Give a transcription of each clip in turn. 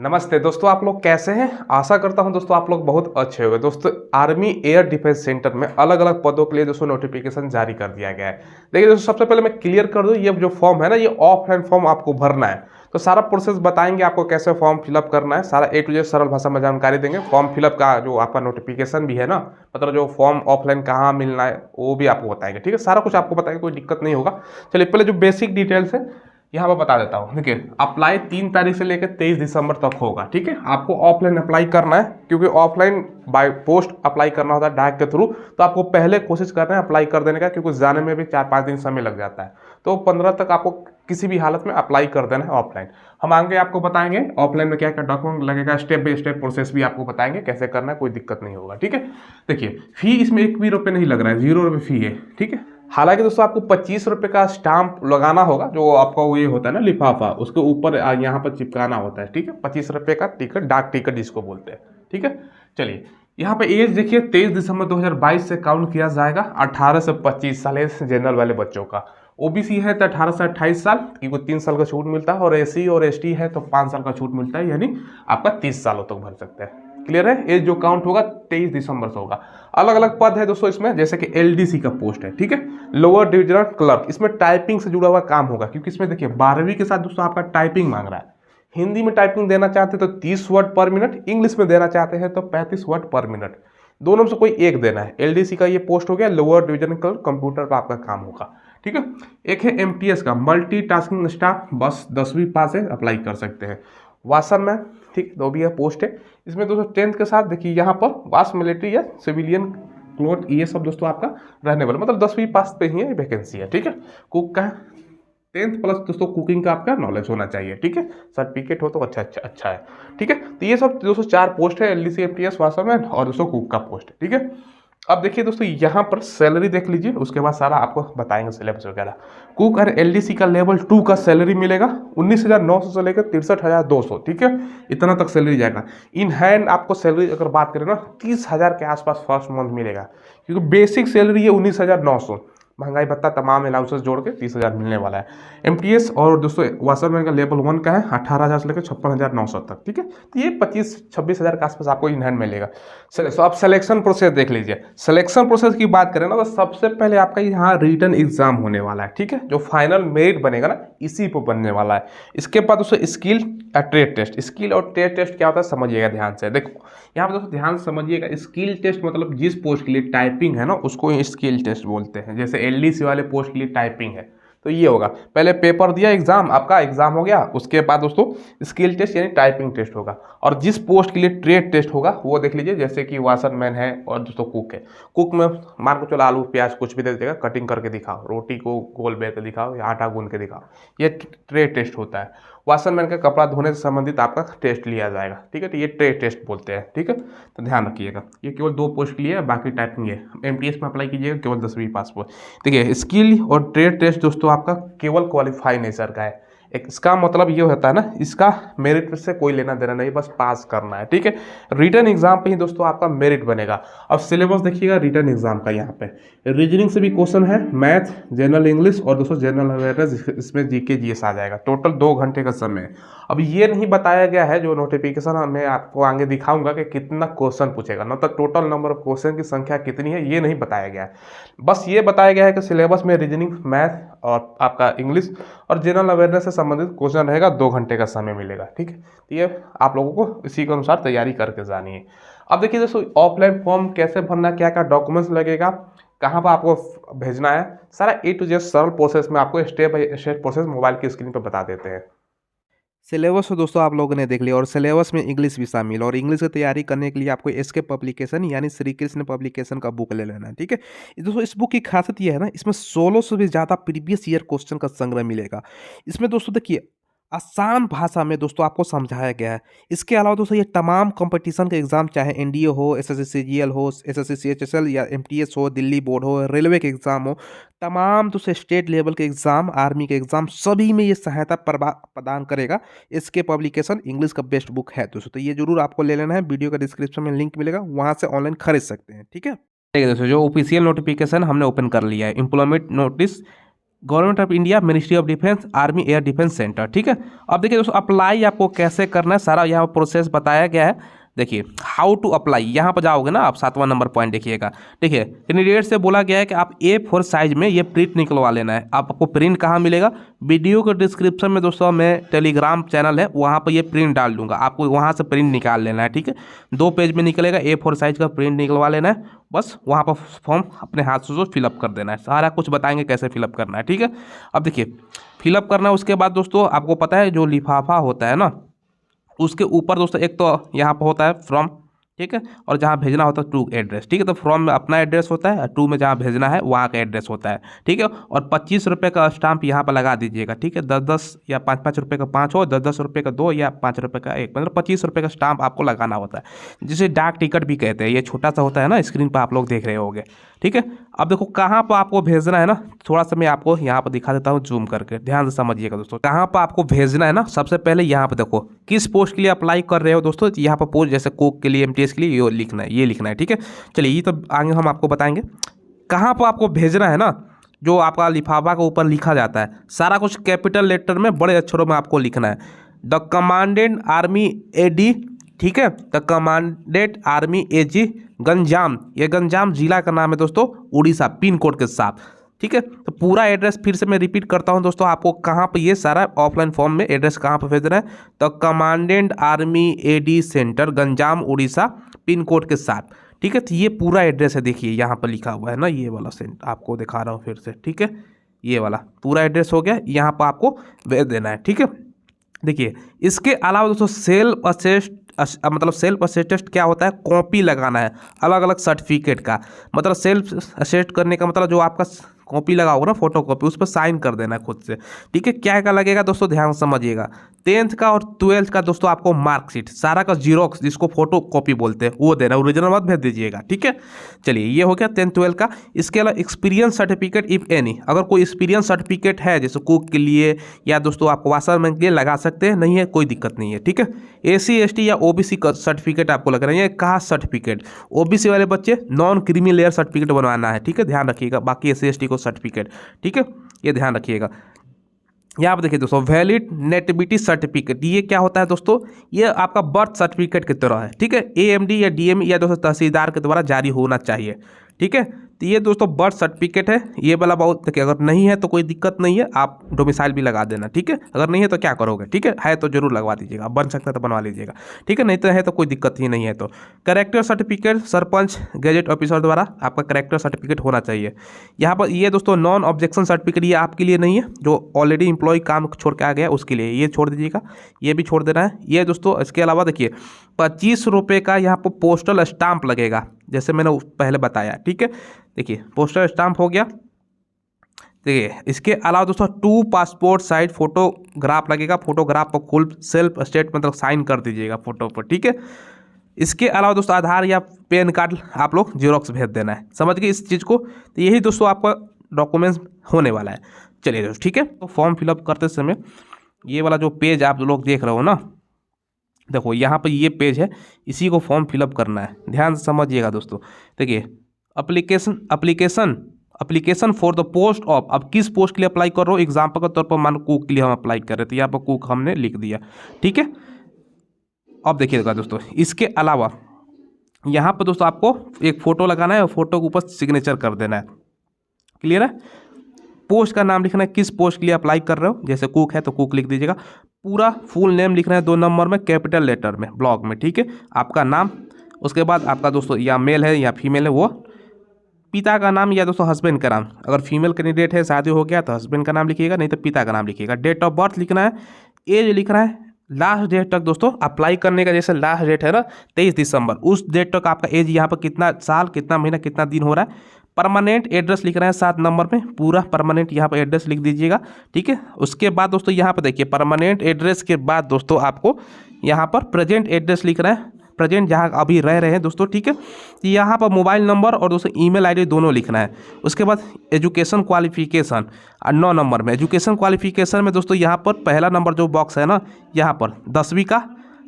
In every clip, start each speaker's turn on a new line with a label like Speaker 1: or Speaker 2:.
Speaker 1: नमस्ते दोस्तों, आप लोग कैसे हैं। आशा करता हूं दोस्तों आप लोग बहुत अच्छे होंगे। दोस्तों आर्मी एयर डिफेंस सेंटर में अलग अलग पदों के लिए दोस्तों नोटिफिकेशन जारी कर दिया गया है। देखिए दोस्तों, सबसे पहले मैं क्लियर कर दूं, ये जो फॉर्म है ना, ये ऑफलाइन फॉर्म आपको भरना है। तो सारा प्रोसेस बताएंगे आपको, कैसे फॉर्म फिलअप करना है, सारा ए टू जेड सरल भाषा में जानकारी देंगे। फॉर्म फिलअप का जो आपका नोटिफिकेशन भी है ना, मतलब जो फॉर्म ऑफलाइन कहाँ मिलना है वो भी आपको बताएंगे। ठीक है, सारा कुछ आपको बताएंगे, कोई दिक्कत नहीं होगा। चलिए पहले जो बेसिक डिटेल्स है यहाँ पर बता देता हूँ। देखिए, अप्लाई 3 तारीख से लेकर 23 दिसंबर तक होगा। ठीक है, आपको ऑफलाइन अप्लाई करना है, क्योंकि ऑफलाइन बाय पोस्ट अप्लाई करना होता है डाक के थ्रू। तो आपको पहले कोशिश करना है अप्लाई कर देने का, क्योंकि जाने में भी 4-5 दिन समय लग जाता है। तो 15 तक आपको किसी भी हालत में अप्लाई कर देना है ऑफलाइन। हम आगे आपको बताएंगे ऑफलाइन में क्या क्या डॉक्यूमेंट लगेगा, स्टेप बाय स्टेप प्रोसेस भी आपको बताएंगे कैसे करना है, कोई दिक्कत नहीं होगा। ठीक है, देखिए फी इसमें 1 भी रुपये नहीं लग रहा है, 0 रुपये फी है। ठीक है, हालांकि दोस्तों आपको 25 रुपये का स्टाम्प लगाना होगा, जो आपका ये होता है ना लिफाफा, उसके ऊपर यहाँ पर चिपकाना होता है। ठीक है, 25 रुपये का टिकट, डाक टिकट जिसको बोलते हैं। ठीक है, चलिए यहाँ पे एज देखिए 23 दिसंबर 2022 से काउंट किया जाएगा। 18 से 25 साल है जनरल वाले बच्चों का। ओबीसी है तो 18 से 28 साल, क्योंकि 3 साल का छूट मिलता है। और एससी और एसटी है तो 5 साल का छूट मिलता है, यानी आपका 30 सालों तक भर सकते हैं। क्लियर है, एज जो काउंट होगा 23 दिसंबर से होगा। अलग अलग पद है दोस्तों इसमें, जैसे कि एलडीसी का पोस्ट है। ठीक है, लोअर डिविजनल क्लर्क, इसमें टाइपिंग से जुड़ा हुआ काम होगा, क्योंकि इसमें देखिए 12वीं के साथ दोस्तों आपका टाइपिंग मांग रहा है। हिंदी में टाइपिंग देना चाहते हैं तो 30 वर्ड पर मिनट, इंग्लिश में देना चाहते हैं तो 35 वर्ड पर मिनट, दोनों में से कोई एक देना है। एलडीसी का ये पोस्ट हो गया, लोअर डिविजन क्लर्क, कंप्यूटर पर आपका काम होगा। ठीक है, एक है एमटीएस का, मल्टी टास्किंग स्टाफ, बस 10वीं पास है, अप्लाई कर सकते हैं। वाशरमैन, ठीक, दो भी है पोस्ट है। इसमें दोस्तों 10th के साथ देखिए यहाँ पर वास मिलिट्री या सिविलियन क्लोथ, ये सब दोस्तों आपका रहने वाला, मतलब 10वीं पास पे ही है वैकेंसी है। ठीक है, कुक का 10th प्लस दोस्तों कुकिंग का आपका नॉलेज होना चाहिए। ठीक है, सर्टिफिकेट हो तो अच्छा अच्छा अच्छा है। ठीक है, तो ये सब दोस्तों 4 पोस्ट है, एलडीसी, एमटीएस, वाशरमैन और दोस्तों कुक का पोस्ट है। ठीक है, अब देखिए दोस्तों यहाँ पर सैलरी देख लीजिए, उसके बाद सारा आपको बताएंगे सिलेबस वगैरह। कुक और एलडीसी का लेवल 2 का सैलरी मिलेगा 19,900 से लेकर 63,200। ठीक है, इतना तक सैलरी जाएगा। इन हैंड आपको सैलरी अगर बात करें ना, 30,000 के आसपास फर्स्ट मंथ मिलेगा, क्योंकि बेसिक सैलरी है 19,900, महंगाई भत्ता तमाम अलाउंसेस जोड़ के 30,000 मिलने वाला है। एमटीएस और दोस्तों वाशरमैन का लेवल 1 का है 18,000 से लेकर 56,900 तक। ठीक है, तो ये 25-26,000 के आसपास आपको इन हैंड मिलेगा। चलिए, तो आप सिलेक्शन प्रोसेस देख लीजिए। सिलेक्शन प्रोसेस की बात करें ना, तो सबसे पहले आपका यहाँ रिटन एग्जाम होने वाला है। ठीक है, जो फाइनल मेरिट बनेगा ना, इसी पर बनने वाला है। इसके बाद दोस्तों स्किल या ट्रेड टेस्ट। स्किल और ट्रेड टेस्ट क्या होता है समझिएगा ध्यान से। देखो यहाँ पर दोस्तों ध्यान से समझिएगा, स्किल टेस्ट मतलब जिस पोस्ट के लिए टाइपिंग है ना, उसको स्किल टेस्ट बोलते हैं। जैसे एलडीसी वाले पोस्ट के लिए टाइपिंग है तो ये होगा, पहले पेपर दिया एग्जाम, आपका एग्जाम हो गया, उसके बाद दोस्तों स्किल टेस्ट यानी टाइपिंग टेस्ट होगा। और जिस पोस्ट के लिए ट्रेड टेस्ट होगा वो देख लीजिए, जैसे कि वाशरमैन है और दोस्तों कुक है। कुक में मान को चलो आलू प्याज कुछ भी दे देगा, कटिंग करके दिखाओ, रोटी को गोल बेल के दिखाओ या आटा गूंद के दिखाओ, ये ट्रेड टेस्ट होता है। वाशरमैन का कपड़ा धोने से संबंधित आपका टेस्ट लिया जाएगा। ठीक है, तो ये ट्रेड टेस्ट बोलते हैं। ठीक है, तो ध्यान रखिएगा, ये केवल 2 पोस्ट के लिए है, बाकी टाइपिंग है। एमटीएस में अप्लाई कीजिएगा, केवल 10वीं पास पोस्ट। देखिए स्किल और ट्रेड टेस्ट दोस्तों आपका केवल क्वालिफाई नेचर का है। एक इसका मतलब ये होता है ना, इसका मेरिट से कोई लेना देना नहीं, बस पास करना है। ठीक है, रिटर्न एग्जाम पे ही दोस्तों आपका मेरिट बनेगा। अब सिलेबस देखिएगा रिटर्न एग्जाम का, यहाँ पे रीजनिंग से भी क्वेश्चन है, मैथ, जनरल इंग्लिश और दोस्तों जनरल अवेयरनेस, इसमें जीके जीएस आ जाएगा। टोटल 2 घंटे का समय है। अब ये नहीं बताया गया है, जो नोटिफिकेशन मैं आपको आगे दिखाऊंगा कि कितना क्वेश्चन पूछेगा, न तो टोटल नंबर ऑफ क्वेश्चन की संख्या कितनी है, ये नहीं बताया गया है। बस ये बताया गया है कि सिलेबस में रीजनिंग, मैथ और आपका इंग्लिश और जनरल अवेयरनेस से संबंधित क्वेश्चन रहेगा, 2 घंटे का समय मिलेगा। ठीक है, तो ये आप लोगों को इसी के अनुसार तैयारी करके जानी है। अब देखिए दोस्तों ऑफलाइन फॉर्म कैसे भरना, क्या क्या डॉक्यूमेंट्स लगेगा, कहाँ पर आपको भेजना है, सारा ए टू जेड सरल प्रोसेस में आपको step by step process mobile की स्क्रीन पर बता देते हैं।
Speaker 2: सिलेबस तो दोस्तों आप लोगों ने देख लिया, और सिलेबस में इंग्लिश भी शामिल, और इंग्लिश की तैयारी करने के लिए आपको एसके पब्लिकेशन यानी श्री कृष्ण पब्लिकेशन का बुक ले लेना है। ठीक है, दोस्तों इस बुक की खासियत ये है ना, इसमें 16 से भी ज़्यादा प्रीवियस ईयर क्वेश्चन का संग्रह मिलेगा। इसमें दोस्तों देखिए आसान भाषा में दोस्तों आपको समझाया गया है। इसके अलावा दोस्तों ये तमाम कंपटीशन के एग्जाम, चाहे एनडीए हो, एसएससी सीजीएल हो, एसएससी सीएचएसएल या एमटीएस हो, दिल्ली बोर्ड हो, रेलवे के एग्जाम हो, तमाम दोस्तों स्टेट लेवल के एग्जाम, आर्मी के एग्जाम, सभी में ये सहायता प्रदान करेगा। इसके पब्लिकेशन इंग्लिश का बेस्ट बुक है दोस्तों, तो ये जरूर आपको ले लेना है। वीडियो का डिस्क्रिप्शन में लिंक मिलेगा, वहाँ से ऑनलाइन खरीद सकते हैं। ठीक है, देखिए दोस्तों जो ऑफिशियल नोटिफिकेशन हमने ओपन कर लिया है, employment notice government of India, ministry of defence, army air defence centre. ठीक है, अब देखिए दोस्तों अप्लाई आपको कैसे करना है सारा यहाँ प्रोसेस बताया गया है। देखिए हाउ टू अप्लाई, यहाँ पर जाओगे ना आप 7वां नंबर पॉइंट देखिएगा। देखिए कैंडिडेट से बोला गया है कि आप A4 साइज में ये प्रिंट निकलवा लेना है। आपको प्रिंट कहाँ मिलेगा, वीडियो के डिस्क्रिप्शन में दोस्तों मैं टेलीग्राम चैनल है वहाँ पर ये प्रिंट डाल दूंगा, आपको वहाँ से प्रिंट निकाल लेना है। ठीक है, 2 पेज में निकलेगा, A4 साइज का प्रिंट निकलवा लेना है, बस वहाँ पर फॉर्म अपने हाथ से फिलअप कर देना है। सारा कुछ बताएंगे कैसे फिलअप करना है। ठीक है, अब देखिए फिलअप करना है, उसके बाद दोस्तों आपको पता है जो लिफाफा होता है ना, उसके ऊपर दोस्तों एक तो यहाँ पर होता है फ्रॉम, ठीक है, और जहाँ भेजना होता है टू एड्रेस। ठीक है, तो फ्रॉम में अपना एड्रेस होता है, टू में जहाँ भेजना है वहाँ का एड्रेस होता है। ठीक है, और 25 रुपये का स्टाम्प यहाँ पर लगा दीजिएगा। ठीक है, 10-10 या 5-5 रुपये का 5 हो, 10-10 रुपये का 2 या 5 रुपये का 1, मतलब 25 रुपये का स्टाम्प आपको लगाना होता है, जिसे डाक टिकट भी कहते हैं। ये छोटा सा होता है ना, स्क्रीन पर आप लोग देख रहे होंगे। ठीक है, अब देखो कहाँ पर आपको भेजना है ना, थोड़ा सा मैं आपको यहाँ पर दिखा देता हूँ जूम करके, ध्यान से समझिएगा दोस्तों। कहाँ पर आपको भेजना है ना, सबसे पहले यहाँ पर देखो किस पोस्ट के लिए अप्लाई कर रहे हो दोस्तों, यहाँ पर पोस्ट जैसे कुक के लिए, MTS के लिए ये लिखना है, ये लिखना है। ठीक है, चलिए ये तो आगे हम आपको बताएंगे। कहाँ पर आपको भेजना है ना, जो आपका लिफाफा के ऊपर लिखा जाता है सारा कुछ कैपिटल लेटर में बड़े अक्षरों में आपको लिखना है। द कमांडेंट आर्मी AD, ठीक है, the commandant army AG Ganjam, ये गंजाम जिला का नाम है दोस्तों, उड़ीसा, पिन कोड के साथ। ठीक है, तो पूरा एड्रेस फिर से मैं रिपीट करता हूं दोस्तों, आपको कहाँ पे ये सारा ऑफलाइन फॉर्म में एड्रेस कहाँ पे भेजना है, तो commandant army AD centre Ganjam Orissa pin code के साथ। ठीक है, तो ये पूरा एड्रेस है, देखिए यहाँ पर लिखा हुआ है ना, ये वाला सेंटर आपको दिखा रहा हूँ फिर से। ठीक है, ये वाला पूरा एड्रेस हो गया, यहाँ पर आपको भेज देना है। ठीक है, देखिए इसके अलावा दोस्तों सेल्फ असेस्ट, मतलब सेल्फ असेटेस्ट क्या होता है, कॉपी लगाना है अलग अलग सर्टिफिकेट का। मतलब सेल्फ असेस्ट करने का मतलब जो आपका कॉपी लगा होगा ना, फोटो कॉपी, उस पर साइन कर देना है खुद से। ठीक है, क्या क्या लगेगा दोस्तों ध्यान समझिएगा। 10th का और 12th का दोस्तों आपको मार्कशीट सारा का जीरोक्स, जिसको फोटो कॉपी बोलते हैं, वो देना, ओरिजिनल मत भेज दीजिएगा। ठीक है, चलिए ये हो गया 10th 12th का। इसके अलावा एक्सपीरियंस सर्टिफिकेट इफ एनी, अगर कोई एक्सपीरियंस सर्टिफिकेट है जैसे कुक के लिए या दोस्तों आप वाशरमैन के लिए लगा सकते हैं, नहीं है कोई दिक्कत नहीं है। ठीक है, SC ST या OBC का सर्टिफिकेट आपको लगना है, कास्ट सर्टिफिकेट, OBC वाले बच्चे नॉन क्रीमी लेयर सर्टिफिकेट बनवाना है। ठीक है, ध्यान रखिएगा, बाकी SC ST को सर्टिफिकेट। ठीक है, ये ध्यान रखिएगा। यहाँ पर देखिए दोस्तों वैलिड नेटिविटी सर्टिफिकेट, ये क्या होता है दोस्तों, ये आपका बर्थ सर्टिफिकेट की तरह है। ठीक है, AMD या DME या दोस्तों तहसीलदार के द्वारा जारी होना चाहिए। ठीक है, तो ये दोस्तों बर्थ सर्टिफिकेट है, ये वाला बहुत, देखिए अगर नहीं है तो कोई दिक्कत नहीं है, आप डोमिसाइल भी लगा देना। ठीक है, अगर नहीं है तो क्या करोगे, ठीक है तो जरूर लगवा दीजिएगा, बन सकता है तो बनवा लीजिएगा। ठीक है, नहीं तो है तो कोई दिक्कत ही नहीं है। तो character certificate sarpanch gadget officer द्वारा आपका करेक्टर सर्टिफिकेट होना चाहिए। यहाँ पर ये दोस्तों नॉन ऑब्जेक्शन सर्टिफिकेट, ये आपके लिए नहीं है, जो ऑलरेडी इंप्लॉय काम छोड़ के आ गया उसके लिए ये छोड़ दीजिएगा, ये भी छोड़ देना है। ये दोस्तों इसके अलावा देखिए 25 रुपये का यहाँ पर पोस्टल स्टाम्प लगेगा, जैसे मैंने पहले बताया। ठीक है, देखिए पोस्टल स्टाम्प हो गया। देखिए इसके अलावा दोस्तों 2 पासपोर्ट साइज फोटोग्राफ लगेगा, फोटोग्राफ पर फुल सेल्फ स्टेट मतलब साइन कर दीजिएगा फोटो पर। ठीक है, इसके अलावा दोस्तों आधार या पैन कार्ड आप लोग जीरोक्स भेज देना है, समझ गए इस चीज़ को। तो यही दोस्तों आपका डॉक्यूमेंट्स होने वाला है। चलिए दोस्तों ठीक है, तो फॉर्म फिलअप करते समय ये वाला जो पेज आप लोग देख रहे हो ना, देखो यहाँ पर ये पेज है, इसी को फॉर्म फिलअप करना है, ध्यान से समझिएगा दोस्तों। देखिए application for the post of, अब किस पोस्ट के लिए अप्लाई कर रहे हो, एग्जाम्पल के तौर पर मान कुक के लिए हम अप्लाई कर रहे थे, यहाँ पर कुक हमने लिख दिया। ठीक है, अब देखिएगा दोस्तों इसके अलावा यहाँ पर दोस्तों आपको एक फ़ोटो लगाना है और फोटो के ऊपर सिग्नेचर कर देना है। क्लियर है, पोस्ट का नाम लिखना है, किस पोस्ट के लिए अप्लाई कर रहे हो, जैसे कुक है तो कुक लिख दीजिएगा। पूरा फुल नेम लिखना है 2 नंबर में कैपिटल लेटर में ब्लॉक में। ठीक है, आपका नाम, उसके बाद आपका दोस्तों या मेल है या फीमेल है वो, पिता का नाम या दोस्तों हस्बैंड का नाम, अगर फीमेल कैंडिडेट है शादी हो गया तो हस्बैंड का नाम लिखिएगा, नहीं तो पिता का नाम लिखिएगा। डेट ऑफ बर्थ लिखना है, एज लिखना है, लास्ट डेट तक दोस्तों अप्लाई करने का, जैसे लास्ट डेट है ना 23 दिसंबर, उस डेट तक आपका एज यहाँ पर कितना साल, कितना महीना, कितना दिन हो रहा है। परमानेंट एड्रेस लिख रहे हैं 7 नंबर में, पूरा परमानेंट यहाँ पर एड्रेस लिख दीजिएगा। ठीक है, उसके बाद दोस्तों यहाँ पर देखिए परमानेंट एड्रेस के बाद दोस्तों आपको यहाँ पर प्रेजेंट एड्रेस लिख रहे हैं, प्रेजेंट जहाँ अभी रह रहे हैं दोस्तों। ठीक है, यहाँ पर मोबाइल नंबर और दोस्तों ईमेल आईडी दोनों लिखना है। उसके बाद एजुकेशन क्वालिफिकेशन 9 नंबर में, एजुकेशन क्वालिफिकेशन में दोस्तों यहाँ पर पहला नंबर जो बॉक्स है ना, यहाँ पर 10वीं का।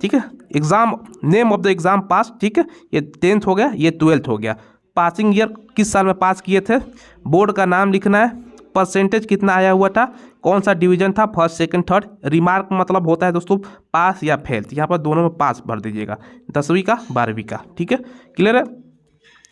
Speaker 2: ठीक है, exam name of the exam pass. ठीक है, ये 10th हो गया, ये 12th हो गया। पासिंग ईयर किस साल में पास किए थे, बोर्ड का नाम लिखना है, परसेंटेज कितना आया हुआ था, कौन सा डिवीजन था, फर्स्ट सेकंड थर्ड। रिमार्क मतलब होता है दोस्तों पास या फेल, तो यहाँ पर दोनों में पास भर दीजिएगा, 10वीं का 12वीं का। ठीक है, क्लियर है।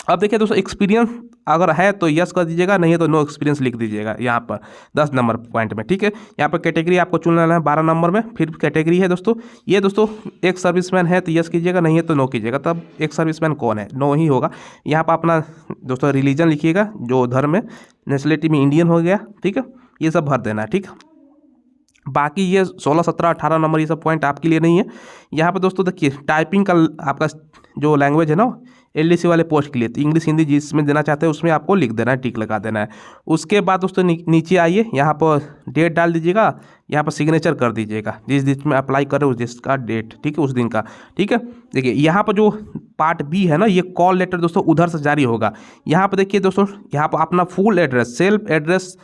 Speaker 2: अब देखिए दोस्तों, एक्सपीरियंस अगर है तो यस कर दीजिएगा, नहीं है तो नो एक्सपीरियंस लिख दीजिएगा यहाँ पर 10 नंबर पॉइंट में। ठीक है, यहाँ पर कैटेगरी आपको चुन लेना है 12 नंबर में। फिर कैटेगरी है दोस्तों, ये दोस्तों एक सर्विसमैन है तो यस कीजिएगा, नहीं है तो नो कीजिएगा। तब एक सर्विसमैन कौन है, नो ही होगा। यहाँ पर अपना दोस्तों रिलीजन लिखिएगा, जो धर्म है, नेशनलिटी में इंडियन हो गया। ठीक है, ये सब भर देना है। ठीक है, बाकी ये 16, 17, 18 नंबर ये सब पॉइंट आपके लिए नहीं है। यहाँ पर दोस्तों देखिए, टाइपिंग का आपका जो लैंग्वेज है ना, एलडीसी वाले पोस्ट के लिए, तो इंग्लिश हिंदी जिसमें देना चाहते हैं उसमें आपको लिख देना है, टिक लगा देना है। उसके बाद दोस्तों नीचे आइए, यहाँ पर डेट डाल दीजिएगा, यहाँ पर सिग्नेचर कर दीजिएगा, जिस दिन में अप्लाई कर रहे हो उस जिसका डेट, ठीक है, उस दिन का। ठीक है, देखिए यहाँ पर जो पार्ट बी है ना, ये कॉल लेटर दोस्तों उधर से जारी होगा। यहाँ पर देखिए दोस्तों, यहाँ पर अपना full address, self address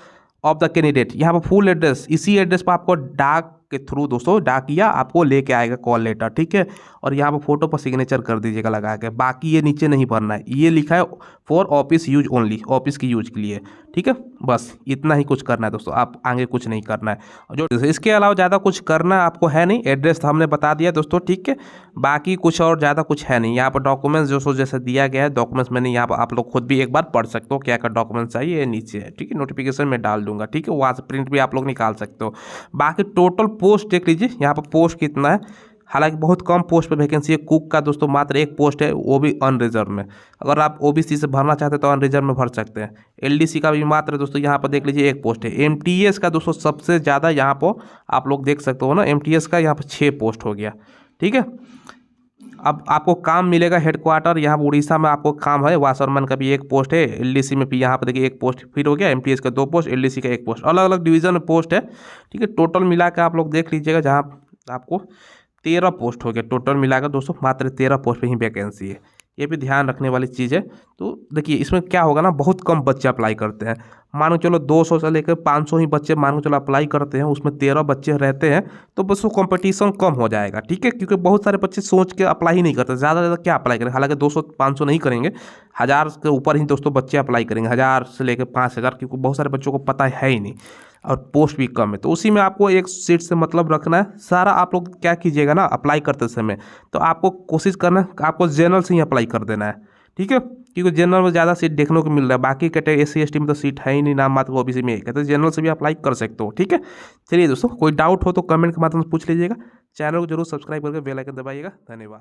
Speaker 2: of the candidate, यहाँ पर फुल एड्रेस, इसी एड्रेस पर आपको डाक के थ्रू दोस्तों, डाकिया आपको लेके आएगा कॉल लेटर। ठीक है, और यहाँ पर फोटो पर सिग्नेचर कर दीजिएगा लगा के। बाकी ये नीचे नहीं भरना है, ये लिखा है for office use only, office की यूज के लिए। ठीक है, बस इतना ही कुछ करना है दोस्तों, आप आगे कुछ नहीं करना है। और जो इसके अलावा ज़्यादा कुछ करना आपको है नहीं। एड्रेस तो हमने बता दिया दोस्तों। ठीक है, बाकी कुछ और ज़्यादा कुछ है नहीं। यहाँ पर डॉक्यूमेंट्स जो जैसे दिया गया है, डॉक्यूमेंट्स मैंने यहाँ पर, आप लोग खुद भी एक बार पढ़ सकते हो क्या क्या डॉक्यूमेंट्स चाहिए, ये नीचे है। ठीक है, नोटिफिकेशन में डाल दूंगा। ठीक है, वहाँ से प्रिंट भी आप लोग निकाल सकते हो। बाकी टोटल पोस्ट देख लीजिए, यहाँ पर पोस्ट कितना है। हालांकि बहुत कम पोस्ट पे वैकेंसी है। कुक का दोस्तों मात्र एक पोस्ट है, वो भी अनरिजर्व में। अगर आप ओबीसी से भरना चाहते हैं तो अनरिजर्व में भर सकते हैं। एलडीसी का भी मात्र दोस्तों यहाँ पर देख लीजिए एक पोस्ट है। एमटीएस का दोस्तों सबसे ज़्यादा यहाँ पर आप लोग देख सकते हो ना, एमटीएस का यहाँ पर 6 पोस्ट हो गया। ठीक है, अब आपको काम मिलेगा हेडक्वार्टर, यहाँ पर उड़ीसा में आपको काम है। वाशरमैन का भी एक पोस्ट है। एलडीसी में भी यहाँ पर देखिए एक पोस्ट फिर हो गया। एमटीएस का 2 पोस्ट, एलडीसी का 1 पोस्ट, अलग अलग डिवीजन में पोस्ट है। ठीक है, टोटल मिला के आप लोग देख लीजिएगा, जहाँ आपको 13 पोस्ट हो गया टोटल मिलाकर दोस्तों, मात्र 13 पोस्ट पे ही वैकेंसी है। ये भी ध्यान रखने वाली चीज़ है। तो देखिए इसमें क्या होगा ना, बहुत कम बच्चे अप्लाई करते हैं। मानो चलो 200 से लेकर 500 ही बच्चे मानो चलो अप्लाई करते हैं, उसमें 13 बच्चे रहते हैं, तो बस वो कंपटीशन कम हो जाएगा। ठीक है, क्योंकि बहुत सारे बच्चे सोच के अप्लाई ही नहीं करते, ज़्यादा से ज़्यादा क्या अप्लाई करेंगे। हालांकि 200-500 नहीं करेंगे, 1000 के ऊपर ही दोस्तों बच्चे अप्लाई करेंगे, 1000 से लेकर 5000, क्योंकि बहुत सारे बच्चों को पता है ही नहीं और पोस्ट भी कम है। तो उसी में आपको एक सीट से मतलब रखना है। सारा आप लोग क्या कीजिएगा ना, अप्लाई करते समय तो आपको कोशिश करना है आपको जनरल से ही अप्लाई कर देना है। ठीक है, क्योंकि जनरल में ज़्यादा सीट देखने को मिल रहा है। बाकी कैटेगरी SC ST में तो सीट है ही नहीं, नाम मात्र ओबीसी में एक है, तो जनरल से भी अप्लाई कर सकते हो। ठीक है, चलिए दोस्तों, कोई डाउट हो तो कमेंट के माध्यम से पूछ लीजिएगा। चैनल को जरूर सब्सक्राइब करके बेल आइकन दबाइएगा। धन्यवाद।